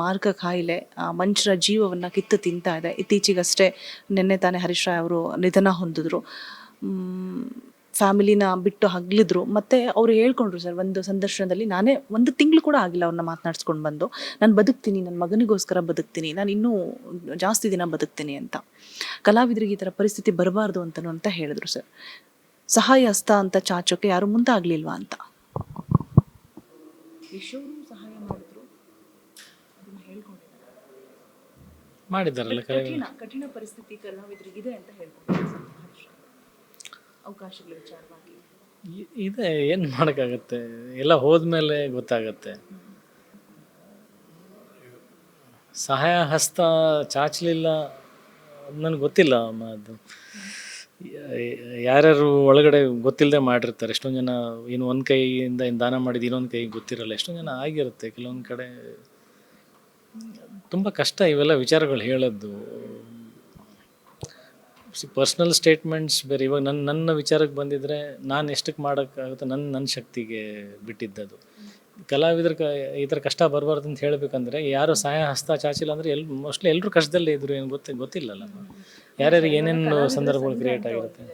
ಮಾರ್ಗ ಕಾಯಿಲೆ ಮನುಷ್ಯರ ಜೀವವನ್ನು ಕಿತ್ತು ತಿಂತಾ ಇದೆ. ಇತ್ತೀಚೆಗಷ್ಟೇ ನಿನ್ನೆ ತಾನೇ ಹರೀಶ್ ರಾಯ್ ಅವರು ನಿಧನ ಹೊಂದಿದ್ರು. ಫ್ಯಾಮಿಲಿನ ಬಿಟ್ಟು ಹಗ್ಲಿದ್ರು. ಮತ್ತು ಅವರು ಹೇಳ್ಕೊಂಡ್ರು ಸರ್ ಒಂದು ಸಂದರ್ಶನದಲ್ಲಿ, ನಾನೇ 1 ತಿಂಗಳು ಕೂಡ ಆಗಿಲ್ಲ ಅವ್ರನ್ನ ಮಾತನಾಡ್ಸ್ಕೊಂಡು ಬಂದು, ನಾನು ಬದುಕ್ತೀನಿ, ನನ್ನ ಮಗನಿಗೋಸ್ಕರ ಬದುಕ್ತೀನಿ, ನಾನು ಇನ್ನೂ ಜಾಸ್ತಿ ದಿನ ಬದುಕ್ತೀನಿ ಅಂತ. ಕಲಾವಿದರಿಗೆ ಈ ಥರ ಪರಿಸ್ಥಿತಿ ಬರಬಾರ್ದು ಅಂತ ಹೇಳಿದ್ರು ಸರ್. ಸಹಾಯ ಹಸ್ತ ಅಂತ ಚಾಚೋಕ್ಕೆ ಯಾರು ಮುಂದಾಗಲಿಲ್ವಾ ಅಂತ. ಸಹಾಯ ಮಾಡಿದ್ರು, ಮಾಡಿದ್ದಾರಲ್ಲ. ಕಠಿಣ ಪರಿಸ್ಥಿತಿ ಕಲಾವಿದರಿಗಿದೆ ಅಂತ ಹೇಳ್ತಾರೆ ಅವಕಾಶಗಳ ವಿಚಾರವಾಗಿ. ಇದೆ, ಏನು ಮಾಡೋಕ್ಕಾಗತ್ತೆ, ಎಲ್ಲ ಹೋದ್ಮೇಲೆ ಗೊತ್ತಾಗತ್ತೆ. ಸಹಾಯ ಹಸ್ತ ಚಾಚಲಿಲ್ಲ ನನಗೆ ಗೊತ್ತಿಲ್ಲ. ಅದು ಯಾರ್ಯಾರು ಒಳಗಡೆ ಗೊತ್ತಿಲ್ಲದೆ ಮಾಡಿರ್ತಾರೆ. ಎಷ್ಟೊಂದು ಜನ ಇನ್ನು ಒಂದು ಕೈಯಿಂದ ದಾನ ಮಾಡಿದ್ದು ಇನ್ನೊಂದು ಕೈ ಗೊತ್ತಿರಲ್ಲ. ಎಷ್ಟೊಂದು ಜನ ಆಗಿರುತ್ತೆ. ಕೆಲವೊಂದು ಕಡೆ ತುಂಬ ಕಷ್ಟ ಇವೆಲ್ಲ ವಿಚಾರಗಳು ಹೇಳೋದು. ಪರ್ಸ್ನಲ್ ಸ್ಟೇಟ್ಮೆಂಟ್ಸ್ ಬೇರೆ. ಇವಾಗ ನನ್ನ ವಿಚಾರಕ್ಕೆ ಬಂದಿದ್ದರೆ ನಾನು ಎಷ್ಟಕ್ಕೆ ಮಾಡೋಕ್ಕಾಗುತ್ತೆ, ನನ್ನ ಶಕ್ತಿಗೆ ಬಿಟ್ಟಿದ್ದದು. ಕಲಾವಿದ್ರ ಈ ಥರ ಕಷ್ಟ ಬರಬಾರ್ದು ಅಂತ ಹೇಳಬೇಕಂದ್ರೆ ಯಾರು ಸಹಾಯ ಹಸ್ತ ಚಾಚಿಲ್ಲ ಅಂದರೆ ಮೋಸ್ಟ್ಲಿ ಎಲ್ಲರೂ ಕಷ್ಟದಲ್ಲೇ ಇದ್ರು. ಏನು ಗೊತ್ತಿಲ್ಲಲ್ಲ ಯಾರ್ಯಾರಿಗೆ ಏನೇನು ಸಂದರ್ಭಗಳು ಕ್ರಿಯೇಟ್ ಆಗಿರುತ್ತೆ.